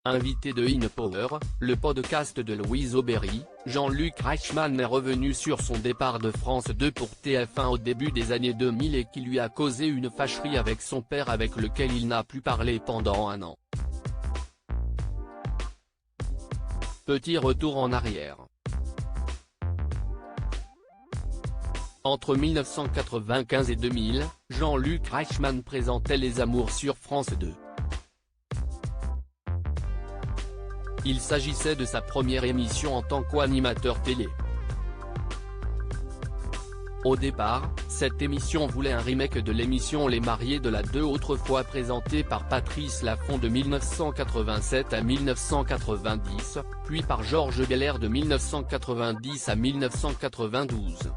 Invité de InPower, le podcast de Louise Aubéry, Jean-Luc Reichmann est revenu sur son départ de France 2 pour TF1 au début des années 2000 et qui lui a causé une fâcherie avec son père avec lequel il n'a plus parlé pendant un an. Petit retour en arrière. Entre 1995 et 2000, Jean-Luc Reichmann présentait Les Amours sur France 2. Il s'agissait de sa première émission en tant qu'animateur télé. Au départ, cette émission voulait un remake de l'émission Les Mariés de la 2 autrefois présentée par Patrice Laffont de 1987 à 1990, puis par Georges Belair de 1990 à 1992.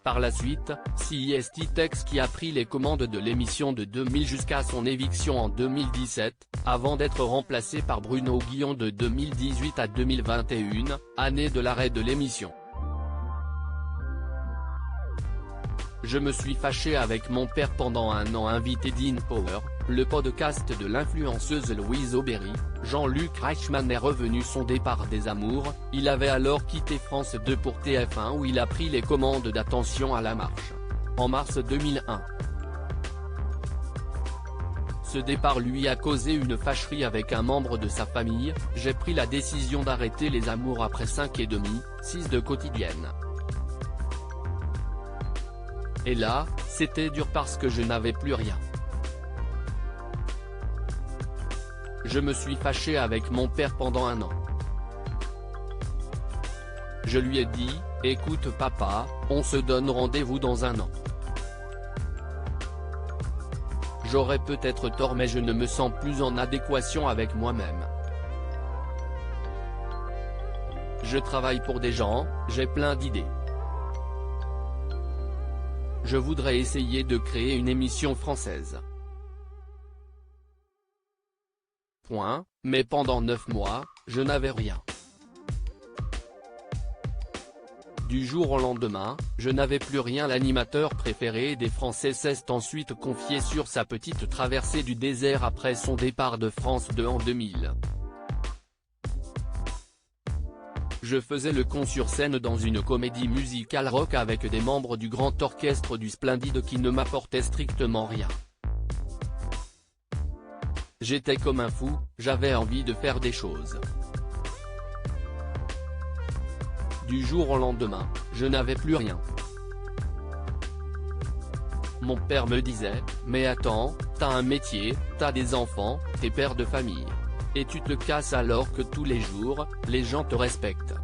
Par la suite, c'est Tex qui a pris les commandes de l'émission de 2000 jusqu'à son éviction en 2017, avant d'être remplacé par Bruno Guillon de 2018 à 2021, année de l'arrêt de l'émission. Je me suis fâché avec mon père pendant un an. Invité d'InPower, le podcast de l'influenceuse Louise Aubéry, Jean-Luc Reichmann est revenu son départ des Amours. Il avait alors quitté France 2 pour TF1 où il a pris les commandes d'Attention à la marche. En mars 2001. Ce départ lui a causé une fâcherie avec un membre de sa famille. J'ai pris la décision d'arrêter Les Amours après 5,5, 6 de quotidienne. Et là, c'était dur parce que je n'avais plus rien. Je me suis fâché avec mon père pendant un an. Je lui ai dit, écoute papa, on se donne rendez-vous dans un an. J'aurais peut-être tort mais je ne me sens plus en adéquation avec moi-même. Je travaille pour des gens, j'ai plein d'idées. Je voudrais essayer de créer une émission française. Mais pendant 9 mois, je n'avais rien. Du jour au lendemain, je n'avais plus rien. L'animateur préféré des Français s'est ensuite confié sur sa petite traversée du désert après son départ de France 2 en 2000. Je faisais le con sur scène dans une comédie musicale rock avec des membres du grand orchestre du Splendide qui ne m'apportaient strictement rien. J'étais comme un fou, j'avais envie de faire des choses. Du jour au lendemain, je n'avais plus rien. Mon père me disait, mais attends, t'as un métier, t'as des enfants, t'es père de famille. Et tu te casses alors que tous les jours, les gens te respectent.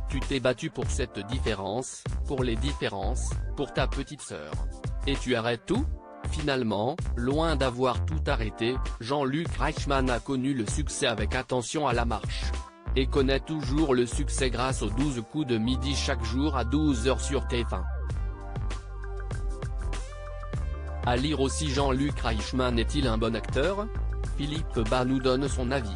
Tu t'es battu pour cette différence, pour les différences, pour ta petite sœur. Et tu arrêtes tout ? Finalement, loin d'avoir tout arrêté, Jean-Luc Reichmann a connu le succès avec Attention à la marche. Et connaît toujours le succès grâce aux 12 coups de midi chaque jour à 12h sur TF1. À lire aussi Jean-Luc Reichmann est-il un bon acteur ? Philippe Bas nous donne son avis.